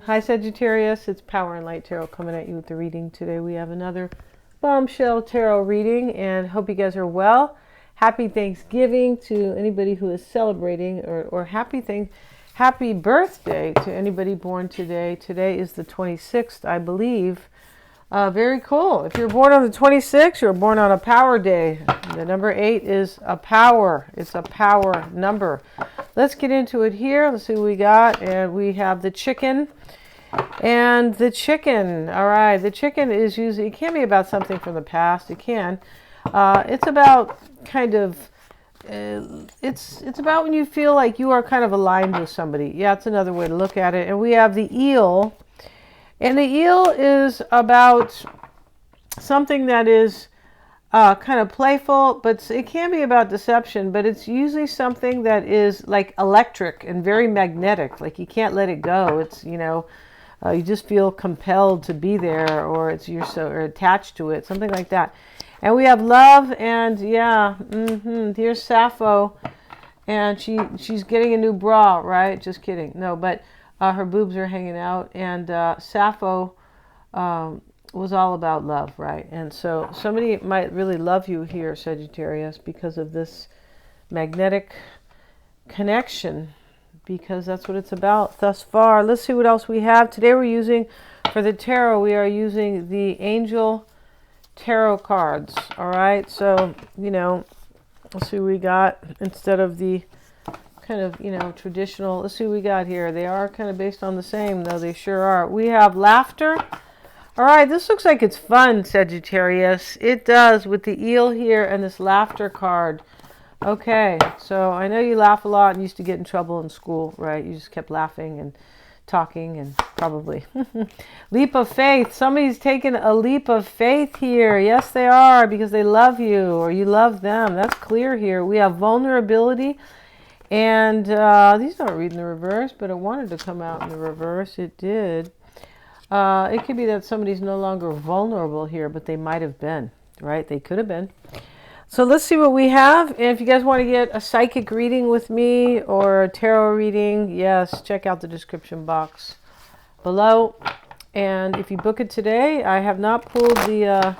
Hi Sagittarius, it's Power and Light Tarot coming at you with the reading today. We have another bombshell tarot reading and hope you guys are well. Happy Thanksgiving to anybody who is celebrating, or happy birthday to anybody born today. Today is the 26th, I believe. Very cool. If you're born on the 26th, you're born on a power day. The number 8 is a power. It's a power number. Let's get into it here. Let's see what we got. And we have the chicken. And the chicken. All right. The chicken is usually, it can be about something from the past. It can. It's about kind of, it's about when you feel like you are kind of aligned with somebody. Yeah, it's another way to look at it. And we have the eel. And the eel is about something that is kind of playful, but it can be about deception, but it's usually something that is like electric and very magnetic. Like you can't let it go. It's, you just feel compelled to be there, or you're so attached to it, something like that. And we have love, and yeah, here's Sappho, and she's getting a new bra, right? Just kidding. No, but her boobs are hanging out, and Sappho was all about love, right? And so somebody might really love you here, Sagittarius, because of this magnetic connection, because that's what it's about thus far. Let's see what else we have. Today we're using, for the tarot, we are using the Angel Tarot cards, all right? So, let's see what we got instead of the kind of, traditional. Let's see what we got here. They are kind of based on the same, though. They sure are. We have laughter. All right, this looks like it's fun, Sagittarius. It does, with the eel here and this laughter card. Okay, so I know you laugh a lot and used to get in trouble in school, right? You just kept laughing and talking, and probably leap of faith. Somebody's taken a leap of faith here. Yes, they are, because they love you or you love them. That's clear here. We have vulnerability. And these aren't reading the reverse, but it wanted to come out in the reverse. It did. It could be that somebody's no longer vulnerable here, but they might have been, right? They could have been. So let's see what we have. And if you guys want to get a psychic reading with me or a tarot reading, yes, check out the description box below. And if you book it today, I have not pulled the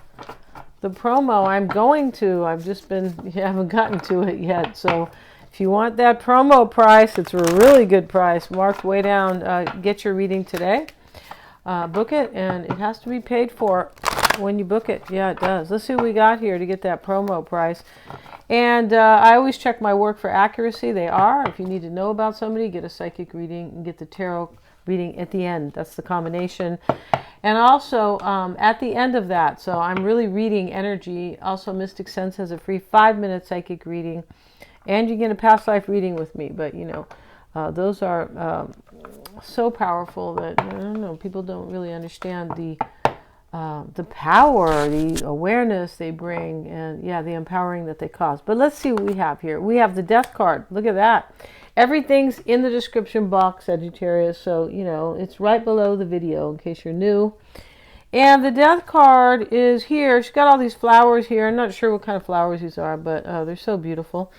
promo. I'm going to. Haven't gotten to it yet. So if you want that promo price, it's a really good price, marked way down. Get your reading today. Book it, and it has to be paid for when you book it. Yeah, it does. Let's see what we got here to get that promo price. And I always check my work for accuracy. They are. If you need to know about somebody, get a psychic reading and get the tarot reading at the end. That's the combination. And also at the end of that, so I'm really reading energy. Also, Mystic Sense has a free 5-minute psychic reading. And you get a past life reading with me. But, those are so powerful that, I don't know, people don't really understand the power, the awareness they bring, and, yeah, the empowering that they cause. But let's see what we have here. We have the Death card. Look at that. Everything's in the description box, Sagittarius. So, it's right below the video in case you're new. And the Death card is here. She's got all these flowers here. I'm not sure what kind of flowers these are, but they're so beautiful.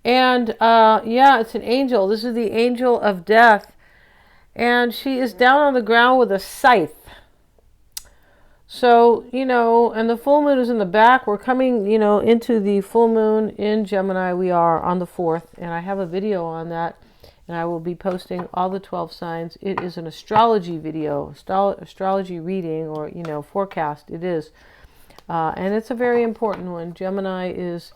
And yeah, it's an angel. This is the angel of death. And she is down on the ground with a scythe. So, and the full moon is in the back. We're coming, into the full moon in Gemini. We are on the 4th. And I have a video on that. And I will be posting all the 12 signs. It is an astrology video, astrology reading, or, forecast. It is. And it's a very important one. Gemini is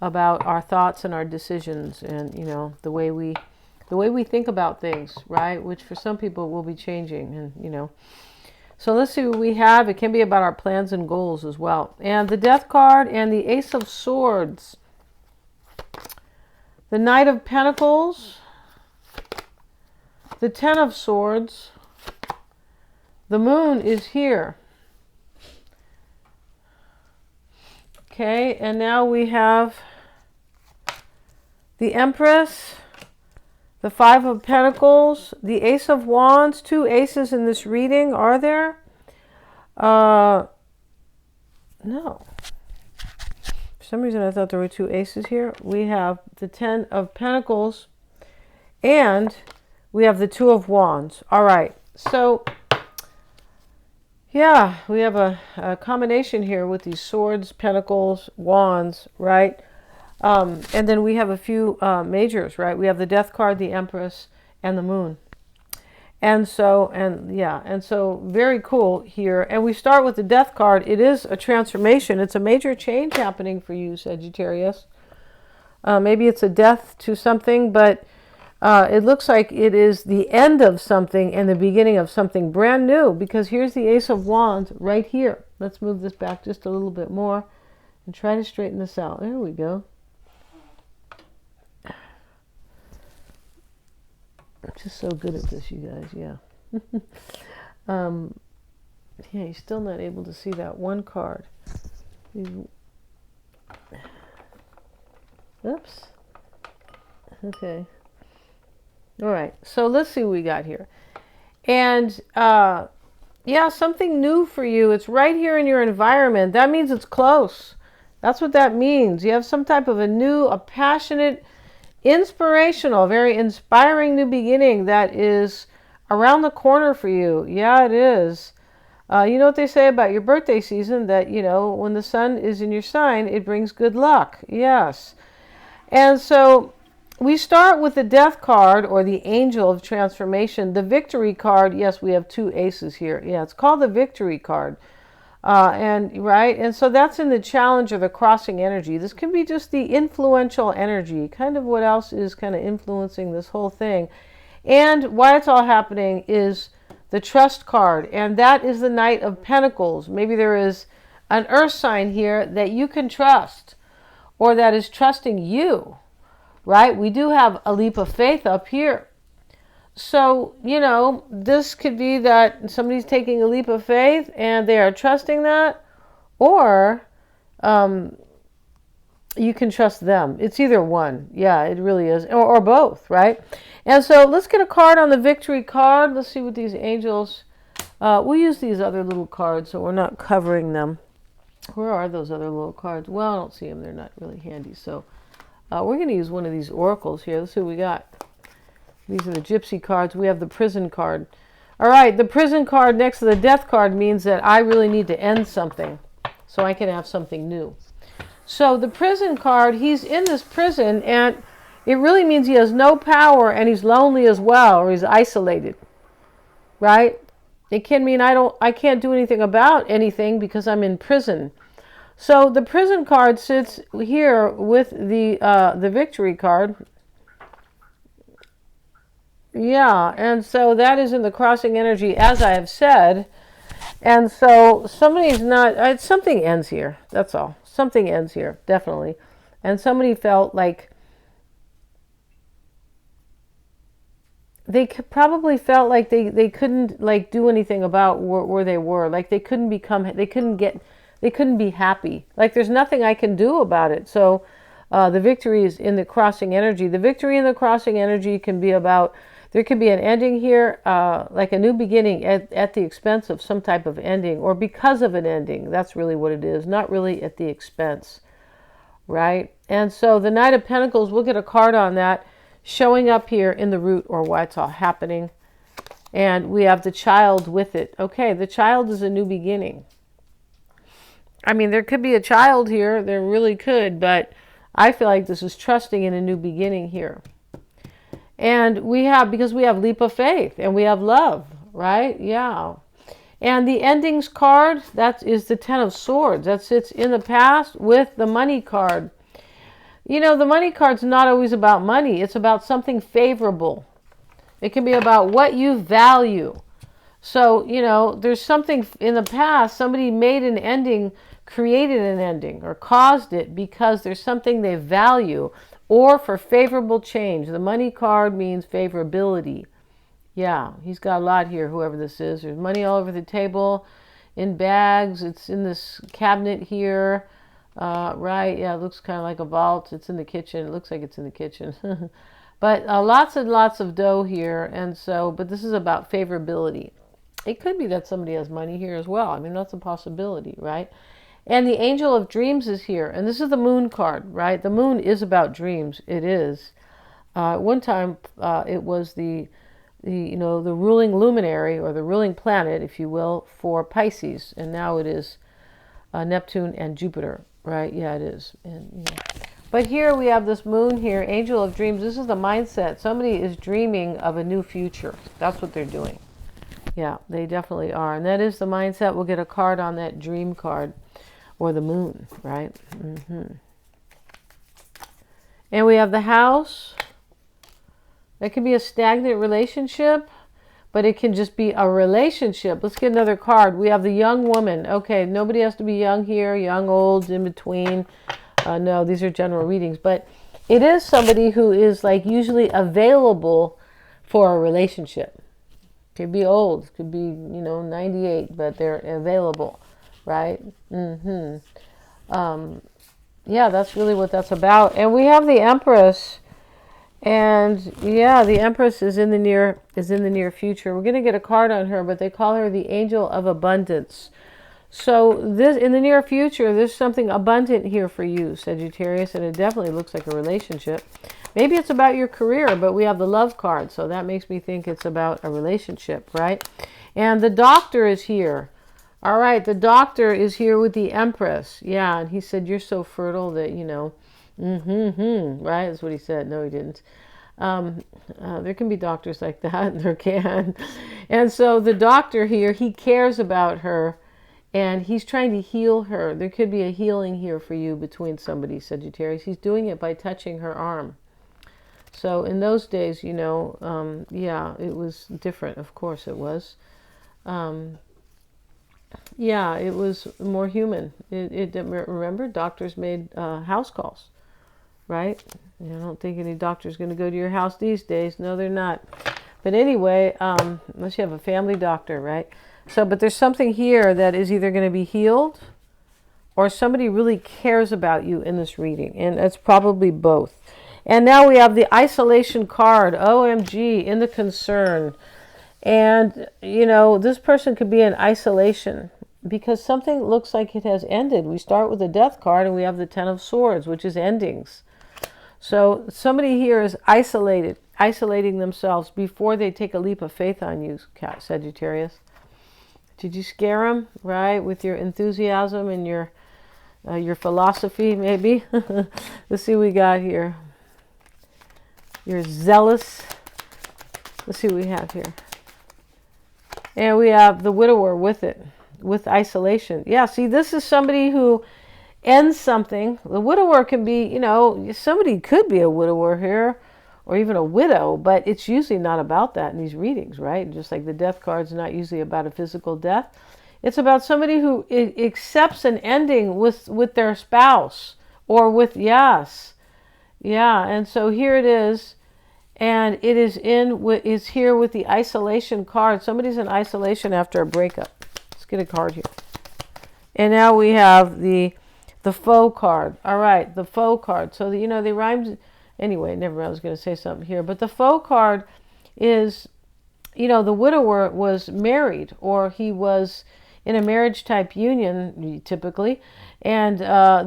about our thoughts and our decisions, and the way we think about things, right? Which for some people will be changing, and So let's see what we have. It can be about our plans and goals as well. And the Death card and the Ace of Swords, the Knight of Pentacles, the Ten of Swords. The Moon is here. Okay, and now we have the Empress, the Five of Pentacles, the Ace of Wands. 2 aces in this reading, are there? No. For some reason I thought there were 2 aces here. We have the Ten of Pentacles, and We have the Two of Wands. All right. So, yeah, we have a combination here with these swords, pentacles, wands, right? And then we have a few majors, right? We have the Death card, the Empress, and the Moon. And so, and so very cool here. And we start with the Death card. It is a transformation. It's a major change happening for you, Sagittarius. Maybe it's a death to something, but it looks like it is the end of something and the beginning of something brand new, because here's the Ace of Wands right here. Let's move this back just a little bit more and try to straighten this out. There we go. I'm just so good at this, you guys. Yeah. Yeah, you're still not able to see that one card. Oops. Okay. All right. So let's see what we got here. And yeah, something new for you. It's right here in your environment. That means it's close. That's what that means. You have some type of a passionate, inspirational, very inspiring new beginning that is around the corner for you. Yeah, it is. You know what they say about your birthday season, that, you know, when the sun is in your sign, it brings good luck. Yes. And so we start with the Death card, or the Angel of Transformation. The Victory card, yes, we have two aces here. Yeah, it's called the Victory card. And so that's in the challenge or the crossing energy. This can be just the influential energy, kind of what else is kind of influencing this whole thing. And why it's all happening is the Trust card, and that is the Knight of Pentacles. Maybe there is an earth sign here that you can trust, or that is trusting you, right? We do have a leap of faith up here. So, you know, this could be that somebody's taking a leap of faith and they are trusting that, or you can trust them. It's either one. Yeah, it really is. Or both, right? And so let's get a card on the Victory card. Let's see what these angels... we'll use these other little cards so we're not covering them. Where are those other little cards? Well, I don't see them. They're not really handy. So we're going to use one of these oracles here. Let's see what we got. These are the Gypsy cards. We have the Prison card. All right, the Prison card next to the Death card means that I really need to end something so I can have something new. So the Prison card, he's in this prison, and it really means he has no power, and he's lonely as well, or he's isolated, right? It can mean I can't do anything about anything because I'm in prison. So the Prison card sits here with the Victory card. Yeah, and so that is in the crossing energy, as I have said. And so somebody's not, something ends here. That's all. Something ends here, definitely. And somebody felt like, they probably felt like they couldn't like do anything about where they were. Like they couldn't be happy. Like there's nothing I can do about it. So the victory is in the crossing energy. The victory in the crossing energy can be about, there could be an ending here, like a new beginning at the expense of some type of ending, or because of an ending. That's really what it is, not really at the expense, right? And so the Knight of Pentacles, we'll get a card on that, showing up here in the root, or why it's all happening. And we have the Child with it. Okay, the Child is a new beginning. I mean, there could be a child here, there really could, but I feel like this is trusting in a new beginning here. And we have, because we have leap of faith and we have love, right? Yeah. And the endings card, that is the Ten of Swords. That sits in the past with the Money card. You know, the Money card's not always about money. It's about something favorable. It can be about what you value. So, you know, there's something in the past, somebody made an ending, created an ending, or caused it because there's something they value, or for favorable change. The Money card means favorability. Yeah, he's got a lot here, whoever this is. There's money all over the table, in bags. It's in this cabinet here. Right, yeah, it looks kind of like a vault. It's in the kitchen. It looks like it's in the kitchen. But lots and lots of dough here. And so, but this is about favorability. It could be that somebody has money here as well. I mean, that's a possibility, right? And the Angel of Dreams is here. And this is the Moon card, right? The Moon is about dreams. It is. One time, it was the the ruling luminary, or the ruling planet, if you will, for Pisces. And now it is Neptune and Jupiter, right? Yeah, it is. And but here we have this moon here, angel of dreams. This is the mindset. Somebody is dreaming of a new future. That's what they're doing. Yeah, they definitely are. And that is the mindset. We'll get a card on that dream card, or the moon, right? And we have the house. That can be a stagnant relationship, but it can just be a relationship. Let's get another card. We have the young woman. Okay, nobody has to be young here, young, old, in between. No, these are general readings, but it is somebody who is like usually available for a relationship. Could be old, could be 98, but they're available, right? Yeah, that's really what that's about. And we have the Empress, and yeah, the Empress is in the near future. We're going to get a card on her, but they call her the Angel of Abundance. So this, in the near future, there's something abundant here for you, Sagittarius, and it definitely looks like a relationship. Maybe it's about your career, but we have the Love card, so that makes me think it's about a relationship, right? And the Doctor is here. All right, the Doctor is here with the Empress. Yeah, and he said, you're so fertile that, right? That's what he said. No, he didn't. There can be doctors like that. There can. And so the Doctor here, he cares about her, and he's trying to heal her. There could be a healing here for you between somebody, Sagittarius. He's doing it by touching her arm. So in those days, yeah, it was different. Of course it was. Yeah, it was more human. Remember, doctors made house calls, right? I don't think any doctor's going to go to your house these days. No, they're not. But anyway, unless you have a family doctor, right? So, but there's something here that is either going to be healed, or somebody really cares about you in this reading. And it's probably both. And now we have the isolation card. OMG, in the concern. And, this person could be in isolation because something looks like it has ended. We start with the Death card, and we have the Ten of Swords, which is endings. So somebody here is isolating themselves before they take a leap of faith on you, Sagittarius. Did you scare them, right, with your enthusiasm and your philosophy, maybe? Let's see what we got here. You're zealous. Let's see what we have here. And we have the widower with it, with isolation. Yeah, see, this is somebody who ends something. The widower can be, somebody could be a widower here, or even a widow, but it's usually not about that in these readings, right? Just like the Death card's not usually about a physical death. It's about somebody who accepts an ending with their spouse, or with, yes. Yeah, and so here it is. And it is here with the isolation card. Somebody's in isolation after a breakup. Let's get a card here. And now we have the faux card. All right, the faux card. So, they rhymed. Anyway, never mind. I was going to say something here. But the faux card is, the widower was married, or he was in a marriage type union, typically. And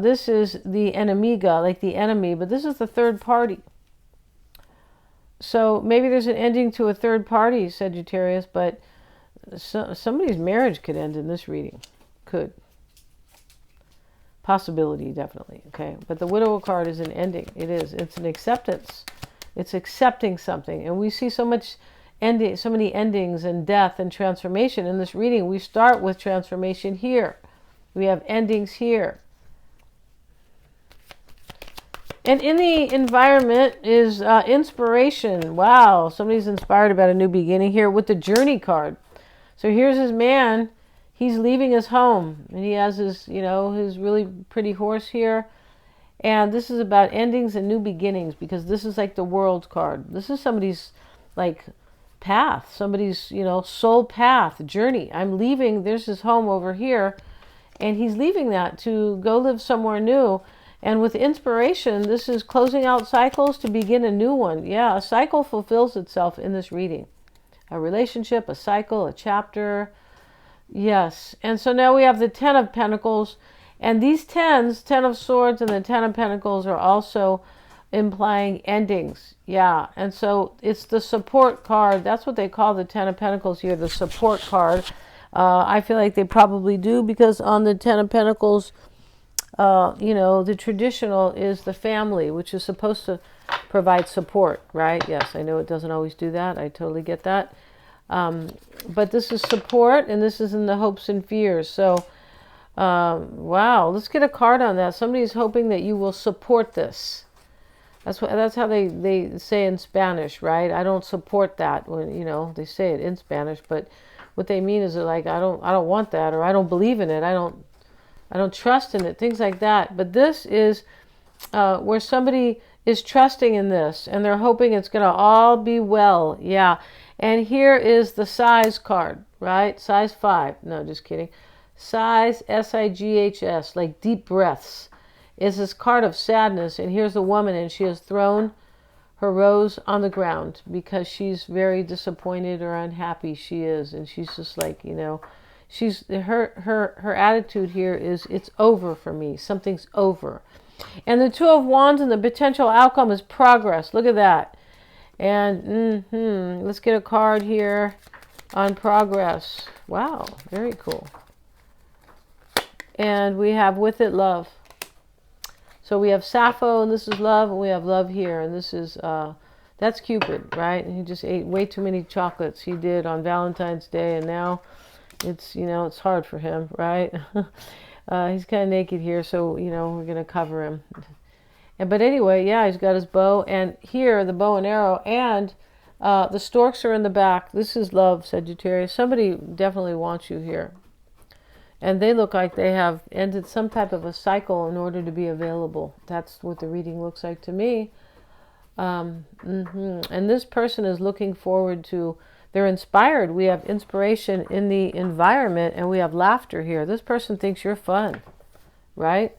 this is the enemiga, like the enemy. But this is the third party. So maybe there's an ending to a third party, Sagittarius, but somebody's marriage could end in this reading. Could. Possibility, definitely. Okay. But the widower card is an ending. It is. It's an acceptance. It's accepting something. And we see so many endings and death and transformation in this reading. We start with transformation here. We have endings here. And in the environment is inspiration. Wow, somebody's inspired about a new beginning here with the Journey card. So here's his man. He's leaving his home, and he has his, his really pretty horse here. And this is about endings and new beginnings, because this is like the World card. This is somebody's like path, somebody's, soul path, journey. I'm leaving. There's his home over here, and he's leaving that to go live somewhere new. And with inspiration, this is closing out cycles to begin a new one. Yeah, a cycle fulfills itself in this reading. A relationship, a cycle, a chapter. Yes. And so now we have the Ten of Pentacles. And these tens, Ten of Swords and the Ten of Pentacles, are also implying endings. Yeah, and so it's the support card. That's what they call the Ten of Pentacles here, the support card. I feel like they probably do, because on the Ten of Pentacles, you know, the traditional is the family, which is supposed to provide support, right? Yes, I know it doesn't always do that. I totally get that. But this is support, and this is in the hopes and fears. So, wow, let's get a card on that. Somebody's hoping that you will support this. That's how they say in Spanish, right? I don't support that. When, you know, they say it in Spanish, but what they mean is they're like, I don't want that, or I don't believe in it. I don't trust in it, things like that. But this is where somebody is trusting in this, and they're hoping it's going to all be well. Yeah. And here is the size card, right? Size 5. No, just kidding. Sighs, S-I-G-H-S, like deep breaths, is this card of sadness. And here's the woman, and she has thrown her rose on the ground because she's very disappointed or unhappy. She is, and she's just like, you know, she's her attitude here is, it's over for me. Something's over. And the Two of Wands, and the potential outcome is progress. Look at that. And let's get a card here on progress. Wow, very cool. And we have with it love. So we have Sappho, and this is love, and we have love here, and this is that's Cupid, right? And he just ate way too many chocolates. He did on Valentine's Day, and now it's, you know, it's hard for him, right? He's kind of naked here, so, you know, we're gonna cover him. But anyway, yeah, he's got his bow, and here the bow and arrow, and the storks are in the back. This is love, Sagittarius. Somebody definitely wants you here, and they look like they have ended some type of a cycle in order to be available. That's what the reading looks like to me. And this person is looking forward to, they're inspired. We have inspiration in the environment, and we have laughter here. This person thinks you're fun, right?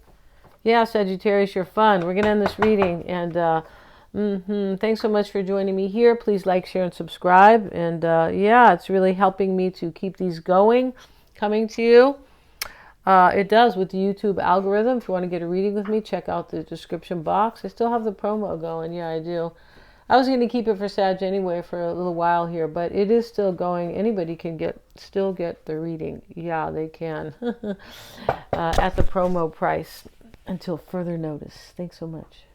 Yeah, Sagittarius, you're fun. We're going to end this reading. And thanks so much for joining me here. Please like, share, and subscribe. And yeah, it's really helping me to keep these going, coming to you. It does with the YouTube algorithm. If you want to get a reading with me, check out the description box. I still have the promo going. Yeah, I do. I was going to keep it for Sag anyway for a little while here, but it is still going. Anybody can still get the reading. Yeah, they can. At the promo price. Until further notice. Thanks so much.